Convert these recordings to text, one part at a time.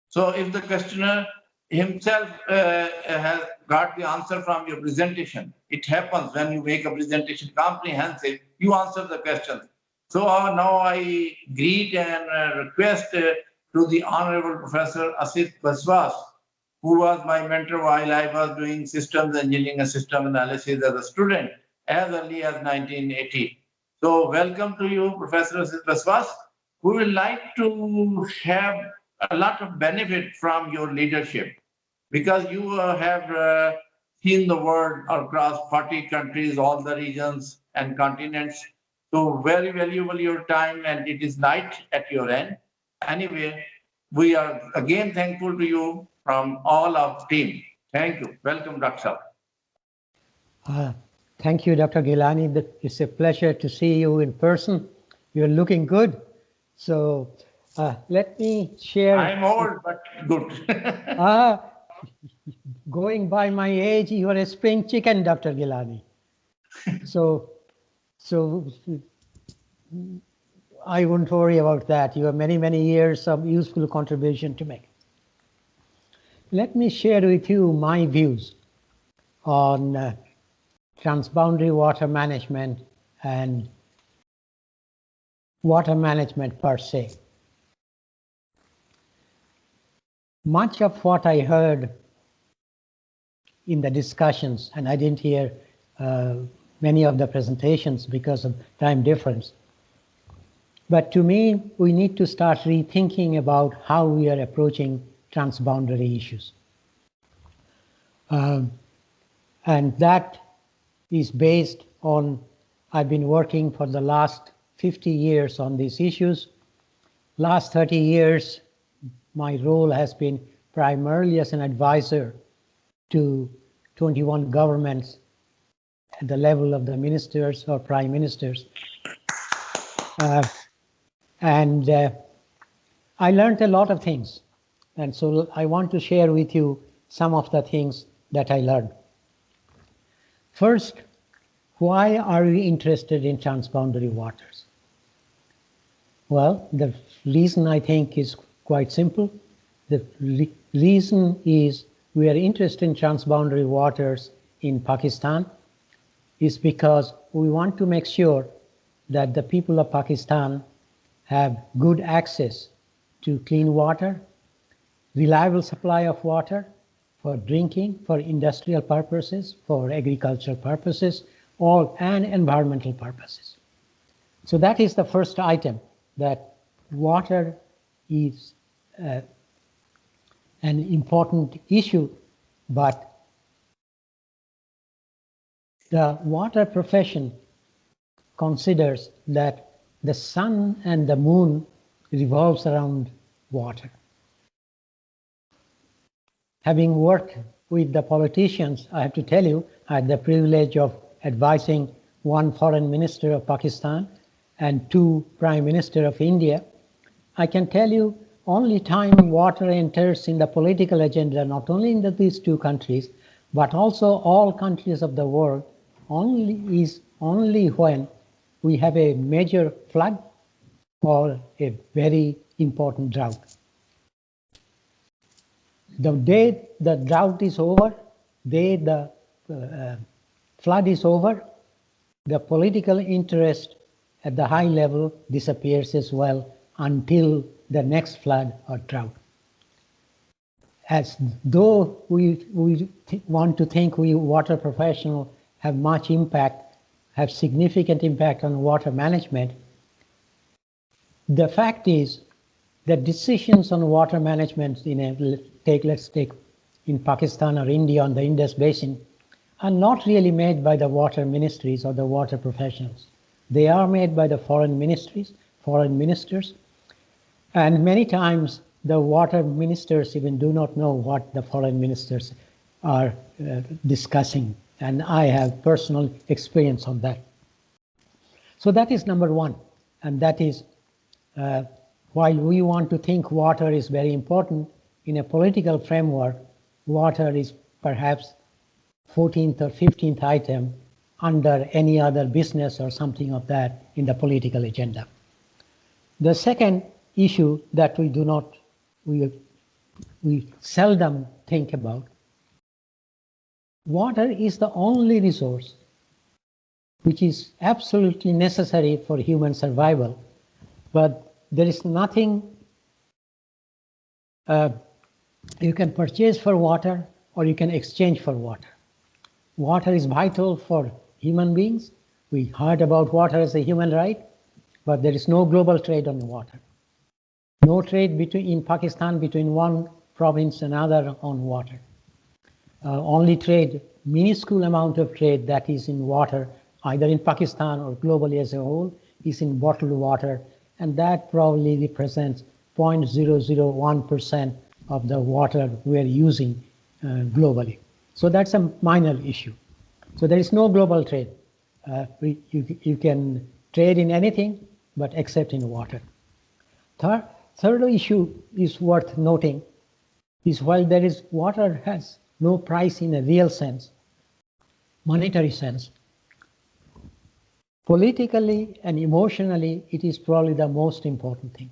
So if the questioner himself has got the answer from your presentation, it happens when you make a presentation comprehensive, you answer the questions. So now I greet and request to the Honorable Professor Asit Baswas, who was my mentor while I was doing systems engineering and system analysis as a student as early as 1980. So welcome to you, Professor Asit Baswas. We would like to have a lot of benefit from your leadership because you have seen the world across 40 countries, all the regions and continents. So very valuable your time, and it is night at your end. Anyway, we are again thankful to you from all of team. Thank you. Welcome, Dr. Thank you, Dr. Gilani. It's a pleasure to see you in person. You're looking good. So let me share. I'm old, but good. Going by my age, you are a spring chicken, Dr. Gilani. So I won't worry about that. You have many, many years of useful contribution to make. Let me share with you my views on transboundary water management and water management per se. Much of what I heard in the discussions, and I didn't hear many of the presentations because of time difference, but to me, we need to start rethinking about how we are approaching transboundary issues. And that is based on, I've been working for the last 50 years on these issues. Last 30 years, my role has been primarily as an advisor to 21 governments at the level of the ministers or prime ministers. I learned a lot of things. And so I want to share with you some of the things that I learned. First, why are we interested in transboundary waters? Well, the reason I think is quite simple. The reason is we are interested in transboundary waters in Pakistan is because we want to make sure that the people of Pakistan have good access to clean water, reliable supply of water for drinking, for industrial purposes, for agricultural purposes, and environmental purposes. So that is the first item, that water is an important issue, but the water profession considers that the sun and the moon revolves around water. Having worked with the politicians, I have to tell you, I had the privilege of advising one foreign minister of Pakistan and 2 prime minister of India. I can tell you, only time water enters in the political agenda, not only in these 2 countries, but also all countries of the world, only when we have a major flood or a very important drought. The day the drought is over, the flood is over, the political interest at the high level disappears as well until the next flood or drought. As though we want to think we water professionals have much impact, have significant impact on water management, the fact is that decisions on water management let's take in Pakistan or India on the Indus Basin are not really made by the water ministries or the water professionals. They are made by the foreign ministries, foreign ministers, and many times the water ministers even do not know what the foreign ministers are discussing, and I have personal experience on that. So that is number one, and that is while we want to think water is very important, in a political framework, water is perhaps 14th or 15th item under any other business or something of that in the political agenda. The second issue that we we seldom think about. Water is the only resource which is absolutely necessary for human survival, but there is nothing you can purchase for water or you can exchange for water. Water is vital for human beings. We heard about water as a human right, but there is no global trade on water. No trade in Pakistan between one province and another on water. Only trade, minuscule amount of trade that is in water, either in Pakistan or globally as a whole, is in bottled water, and that probably represents 0.001% of the water we are using globally. So that's a minor issue. So there is no global trade. You can trade in anything, but except in water. Third issue is worth noting is while there is water has no price in a real sense, monetary sense, politically and emotionally, it is probably the most important thing.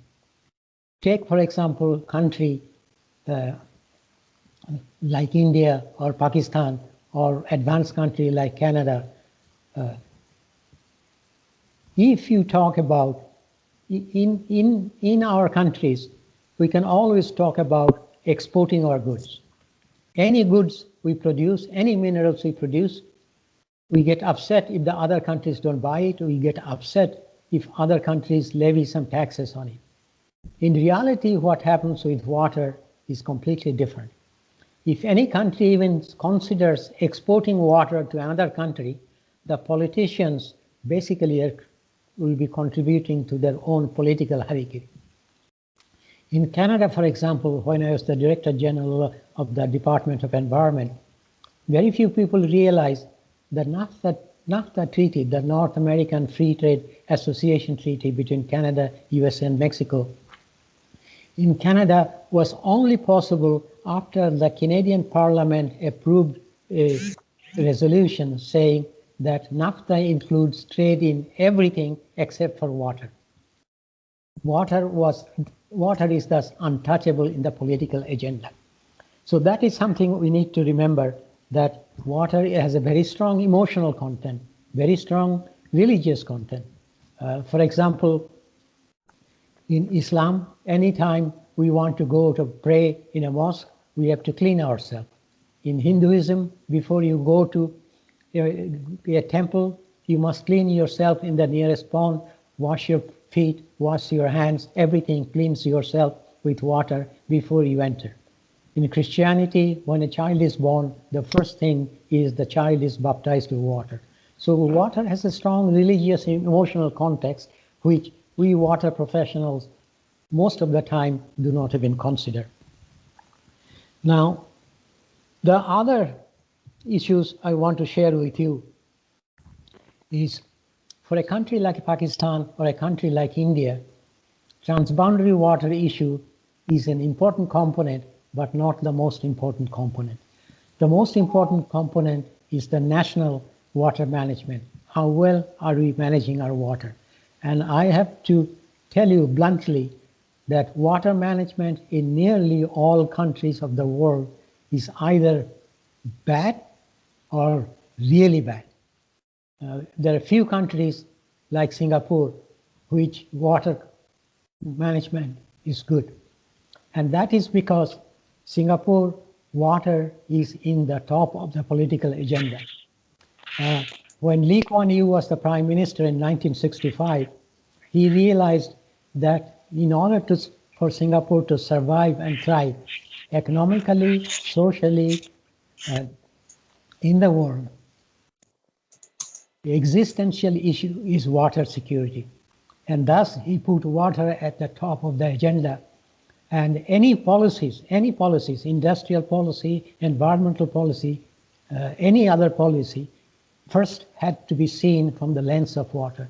Take, for example, country like India or Pakistan or advanced country like Canada. If you talk about in our countries, we can always talk about exporting our goods. Any goods we produce, any minerals we produce, we get upset if the other countries don't buy it. We get upset if other countries levy some taxes on it. In reality, what happens with water is completely different. If any country even considers exporting water to another country, the politicians basically will be contributing to their own political hierarchy. In Canada, for example, when I was the Director General of the Department of Environment, very few people realized the NAFTA treaty, the North American Free Trade Association Treaty between Canada, US, and Mexico, in Canada was only possible after the Canadian Parliament approved a resolution saying that NAFTA includes trade in everything except for water. Water is thus untouchable in the political agenda. So that is something we need to remember, that water has a very strong emotional content, very strong religious content. For example, in Islam, anytime we want to go to pray in a mosque, we have to clean ourselves. In Hinduism, before you go to a temple, you must clean yourself in the nearest pond, wash your feet, wash your hands, everything, cleanse yourself with water before you enter. In Christianity, when a child is born, the first thing is the child is baptized with water. So water has a strong religious and emotional context, which we water professionals most of the time do not even consider. Now, the other issues I want to share with you is, for a country like Pakistan or a country like India, transboundary water issue is an important component, but not the most important component. The most important component is the national water management. How well are we managing our water? And I have to tell you bluntly that water management in nearly all countries of the world is either bad or really bad. There are a few countries like Singapore which water management is good. And that is because Singapore water is in the top of the political agenda. When Lee Kuan Yew was the Prime Minister in 1965, he realized that in order for Singapore to survive and thrive economically, socially, in the world, the existential issue is water security. And thus he put water at the top of the agenda. And any policies, industrial policy, environmental policy, any other policy, first had to be seen from the lens of water.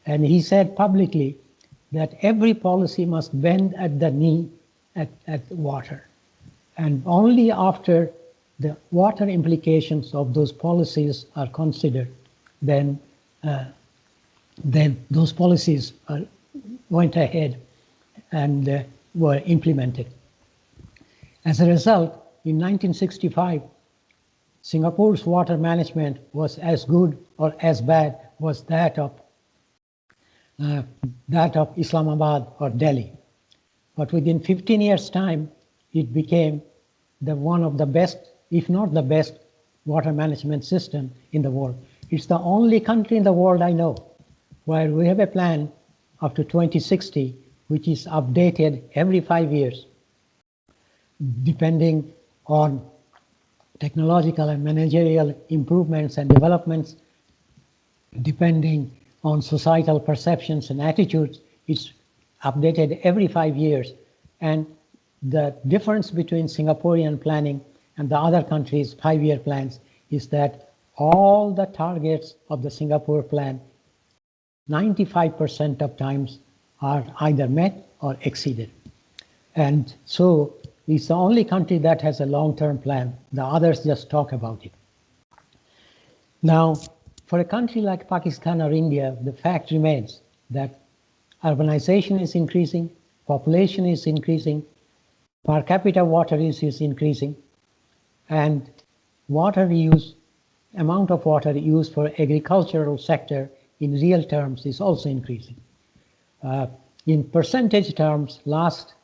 And he said publicly that every policy must bend at the knee at water. And only after the water implications of those policies are considered, then those policies went ahead and were implemented. As a result, in 1965, Singapore's water management was as good or as bad was that of Islamabad or Delhi. But within 15 years' time, it became one of the best, if not the best, water management system in the world. It's the only country in the world I know where we have a plan up to 2060, which is updated every 5 years, depending on technological and managerial improvements and developments, depending on societal perceptions and attitudes. It's updated every 5 years. And the difference between Singaporean planning and the other countries' 5-year plans is that all the targets of the Singapore plan, 95% of times, are either met or exceeded. And so it's the only country that has a long-term plan. The others just talk about it. Now, for a country like Pakistan or India, the fact remains that urbanization is increasing, population is increasing, per capita water use is increasing, and water use, amount of water used for agricultural sector in real terms is also increasing. In percentage terms, last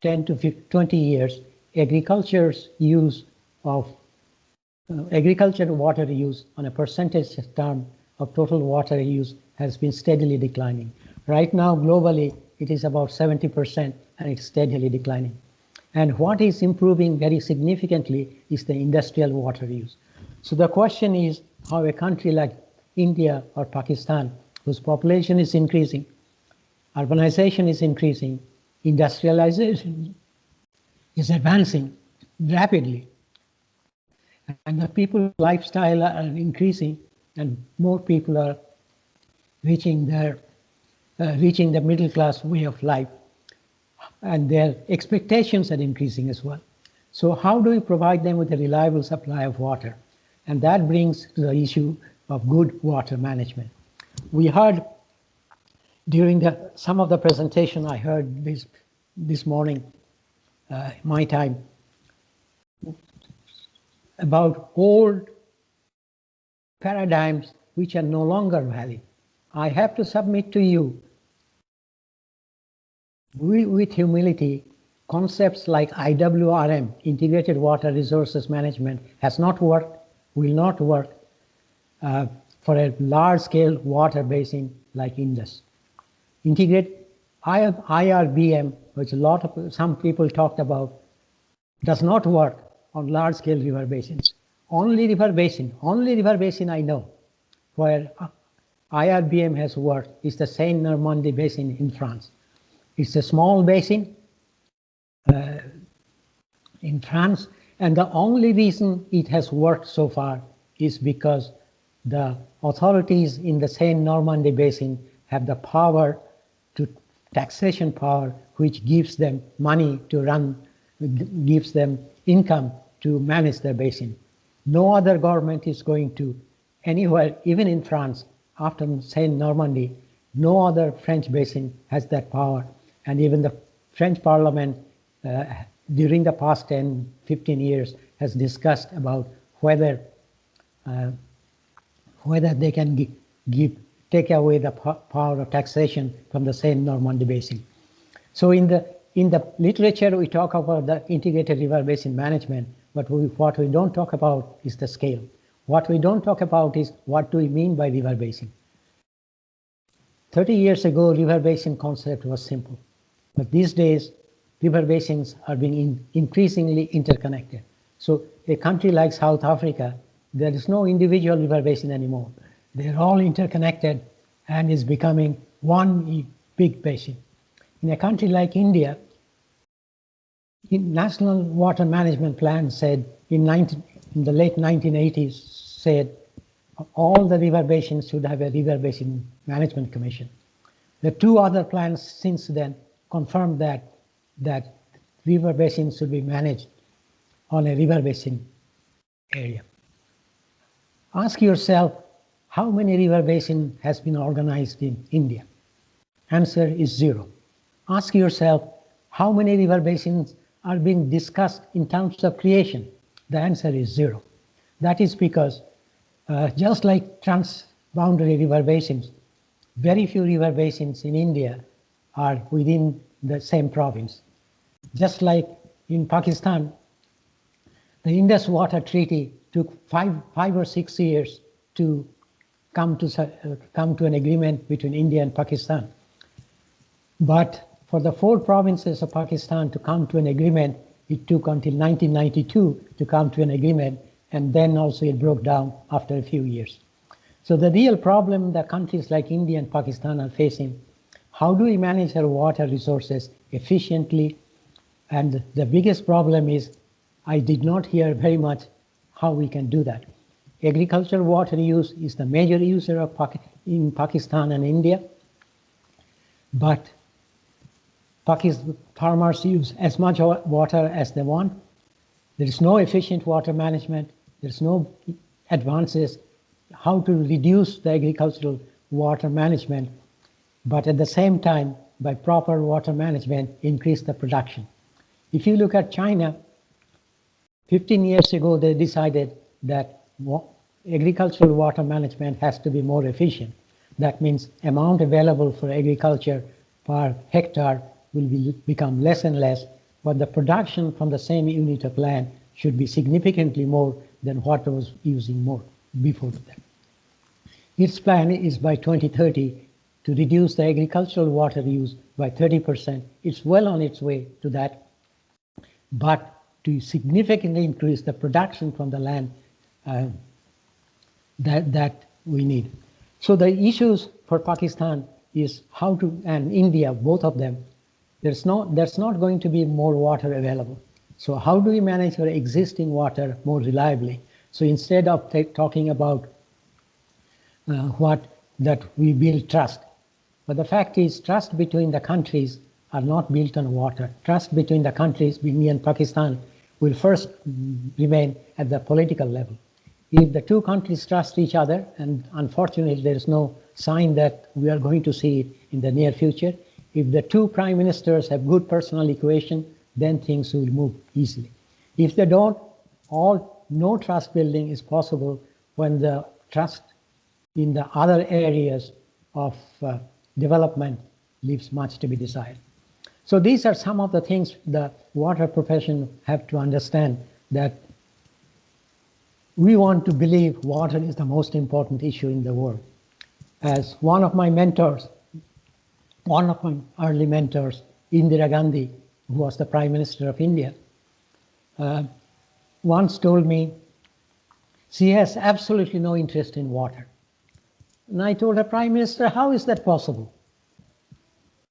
10 to 20 years, agriculture's use of agriculture water use on a percentage term of total water use has been steadily declining. Right now, globally, it is about 70% and it's steadily declining. And what is improving very significantly is the industrial water use. So the question is how a country like India or Pakistan, whose population is increasing, urbanization is increasing, industrialization is advancing rapidly, and the people's lifestyle are increasing, and more people are reaching the middle class way of life, and their expectations are increasing as well. So how do we provide them with a reliable supply of water? And that brings to the issue of good water management. We heard during some of the presentation I heard this morning, my time, about old paradigms which are no longer valid. I have to submit to you, with humility, concepts like IWRM, Integrated Water Resources Management, has not worked, will not work for a large-scale water basin like Indus. Integrate IRBM, which some people talked about, does not work on large-scale river basins. Only river basin I know where IRBM has worked is the Seine-Normandy basin in France. It's a small basin in France, and the only reason it has worked so far is because the authorities in the Seine-Normandy basin have the power to taxation power, which gives them money to run, gives them income to manage their basin. No other government is going to anywhere, even in France, after Seine-Normandy, no other French basin has that power. And even the French Parliament during the past 10, 15 years has discussed about whether they can take away the power of taxation from the Seine-Normandy basin. So in the literature we talk about the integrated river basin management, but what we don't talk about is the scale. What we don't talk about is what do we mean by river basin. 30 years ago, river basin concept was simple, but these days river basins are being increasingly interconnected. So a country like South Africa, there is no individual river basin anymore. They're all interconnected and is becoming one big basin. In a country like India, National Water Management Plan said in the late 1980s said all the river basins should have a river basin management commission. The two other plans since then confirmed that river basins should be managed on a river basin area. Ask yourself, how many river basins has been organized in India? Answer is 0. Ask yourself, how many river basins are being discussed in terms of creation? The answer is zero. That is because just like transboundary river basins, very few river basins in India are within the same province. Just like in Pakistan, the Indus Water Treaty took five or 6 years to come to an agreement between India and Pakistan. But for the 4 provinces of Pakistan to come to an agreement, it took until 1992 to come to an agreement, and then also it broke down after a few years. So the real problem that countries like India and Pakistan are facing, how do we manage our water resources efficiently? And the biggest problem is, I did not hear very much how we can do that. Agricultural water use is the major user of in Pakistan and India, but farmers use as much water as they want. There is no efficient water management. There's no advances how to reduce the agricultural water management, but at the same time, by proper water management, increase the production. If you look at China, 15 years ago, they decided that agricultural water management has to be more efficient. That means amount available for agriculture per hectare will become less and less, but the production from the same unit of land should be significantly more than what was using more before that. Its plan is by 2030 to reduce the agricultural water use by 30%. It's well on its way to that, but to significantly increase the production from the land that we need. So the issues for Pakistan is how to, and India, both of them, there's not going to be more water available. So how do we manage our existing water more reliably? So instead of talking about that we build trust, but the fact is trust between the countries are not built on water. Trust between the countries, India and Pakistan, will first remain at the political level. If the two countries trust each other, and unfortunately there is no sign that we are going to see it in the near future, if the two prime ministers have good personal equation, then things will move easily. If they don't, no trust building is possible when the trust in the other areas of development leaves much to be desired. So these are some of the things the water profession have to understand, that we want to believe water is the most important issue in the world. As one of my early mentors, Indira Gandhi, who was the Prime Minister of India, once told me she has absolutely no interest in water. And I told her, Prime Minister, how is that possible?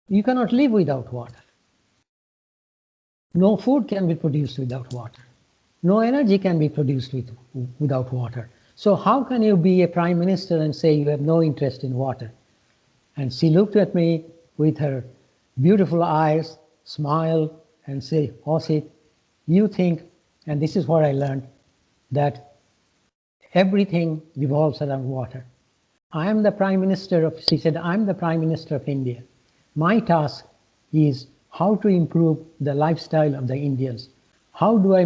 You cannot live without water. No food can be produced without water. No energy can be produced without water. So how can you be a Prime Minister and say you have no interest in water? And she looked at me with her beautiful eyes, smiled, and said, Osit, you think, and this is what I learned, that everything revolves around water. I am the Prime Minister of, she said, I'm the Prime Minister of India. My task is how to improve the lifestyle of the Indians. How do I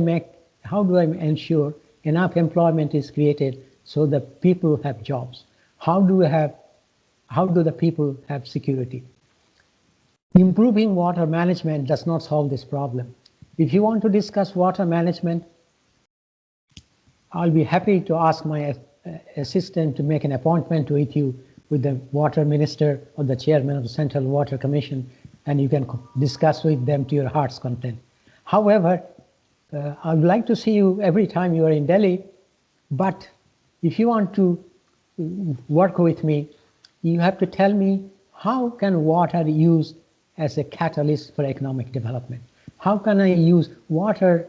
ensure enough employment is created so that people have jobs? How do the people have security? Improving water management does not solve this problem. If you want to discuss water management, I'll be happy to ask my assistant to make an appointment with you with the water minister or the chairman of the Central Water Commission, and you can discuss with them to your heart's content. However, I would like to see you every time you are in Delhi, but if you want to work with me, you have to tell me how can water be used as a catalyst for economic development. How can I use water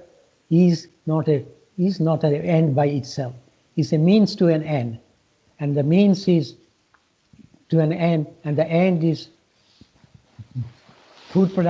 is not an end by itself. It's a means to an end, and the means is to an end, and the end is food production.